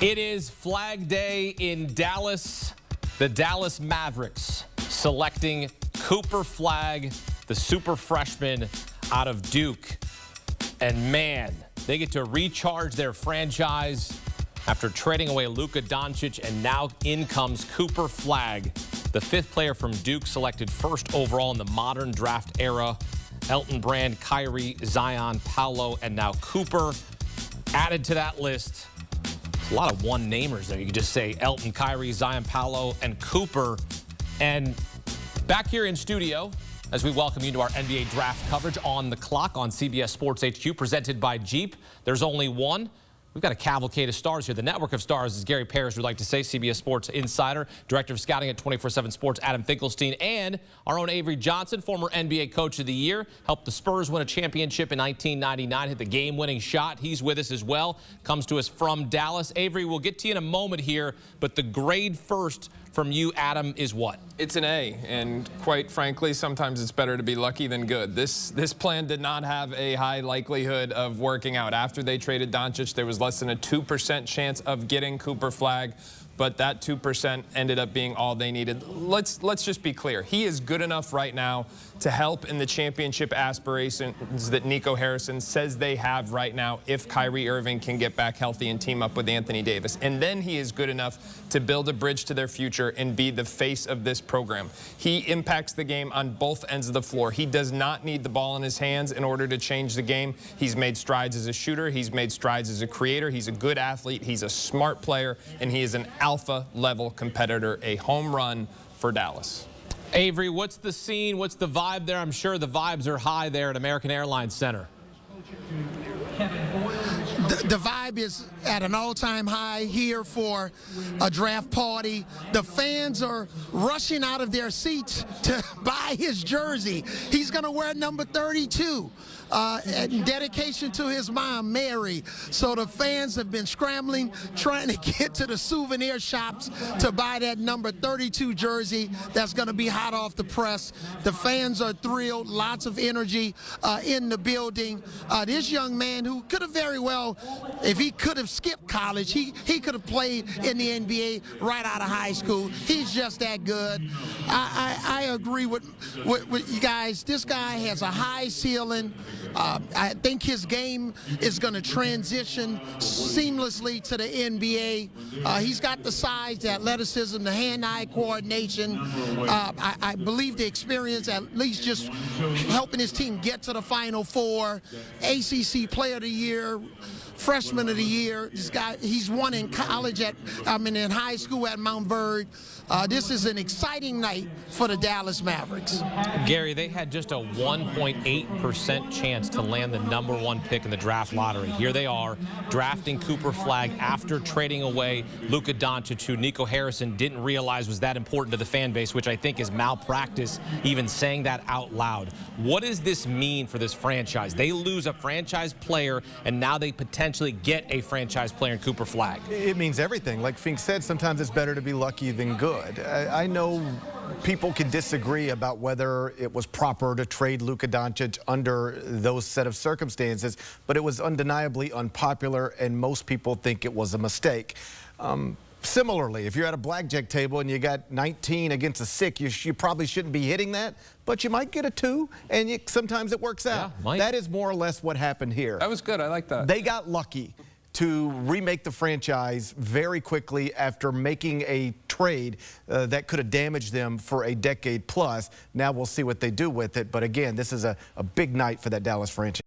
It is Flag Day in Dallas. The Dallas Mavericks selecting Cooper Flagg, the super freshman out of Duke. And man, they get to recharge their franchise after trading away Luka Doncic, and now in comes Cooper Flagg, the fifth player from Duke, selected first overall in the modern draft era. Elton Brand, Kyrie, Zion, Paolo, and now Cooper added to that list. A lot of one-namers there. You could just say Elton, Kyrie, Zion, Paolo, and Cooper. And back here in studio, as we welcome you to our NBA draft coverage on the clock on CBS Sports HQ, presented by Jeep. There's only one. We've got a cavalcade of stars here. The network of stars, as Gary Parrish would like to say, CBS Sports insider, director of scouting at 24/7 Sports, Adam Finkelstein, and our own Avery Johnson, former NBA Coach of the Year, helped the Spurs win a championship in 1999, hit the game-winning shot. He's with us as well, comes to us from Dallas. Avery, we'll get to you in a moment here, but the grade first from you, Adam, is what? It's an A, and quite frankly, sometimes it's better to be lucky than good. This plan did not have a high likelihood of working out. After they traded Doncic, there was less than a 2% chance of getting Cooper Flagg, but that 2% ended up being all they needed. Let's just be clear. He is good enough right now to help in the championship aspirations that Nico Harrison says they have right now if Kyrie Irving can get back healthy and team up with Anthony Davis. And then he is good enough to build a bridge to their future and be the face of this program. He impacts the game on both ends of the floor. He does not need the ball in his hands in order to change the game. He's made strides as a shooter. He's made strides as a creator. He's a good athlete. He's a smart player, and he is an alpha-level competitor, a home run for Dallas. Avery, what's the scene? What's the vibe there? I'm sure the vibes are high there at American Airlines Center. The vibe is at an all-time high here for a draft party. The fans are rushing out of their seats to buy his jersey. He's going to wear number 32. In dedication to his mom, Mary. So the fans have been scrambling, trying to get to the souvenir shops to buy that number 32 jersey that's going to be hot off the press. The fans are thrilled, lots of energy in the building. This young man who could have very well, if he could have skipped college, he could have played in the NBA right out of high school. He's just that good. I agree with you guys. This guy has a high ceiling. I think his game is going to transition seamlessly to the NBA. He's got the size, the athleticism, the hand-eye coordination. I believe the experience, at least just helping his team get to the Final Four, ACC Player of the Year, Freshman of the Year. This guy, he's won in college in high school at Mount Verd. This is an exciting night for the Dallas Mavericks. Gary, they had just a 1.8% chance to land the #1 pick in the draft lottery. Here they are, drafting Cooper Flagg after trading away Luka Doncic, who Nico Harrison didn't realize was that important to the fan base, which I think is malpractice, even saying that out loud. What does this mean for this franchise? They lose a franchise player, and now they potentially get a franchise player in Cooper Flagg. It means everything. Like Fink said, sometimes it's better to be lucky than good. I know people can disagree about whether it was proper to trade Luka Doncic under those set of circumstances, but it was undeniably unpopular, and most people think it was a mistake. Similarly, if you're at a blackjack table and you got 19 against a 6, you probably shouldn't be hitting that, but you might get a 2, and sometimes it works out. Yeah, that is more or less what happened here. That was good. I like that. They got lucky to remake the franchise very quickly after making a trade that could have damaged them for a decade plus. Now we'll see what they do with it. But again, this is a big night for that Dallas franchise.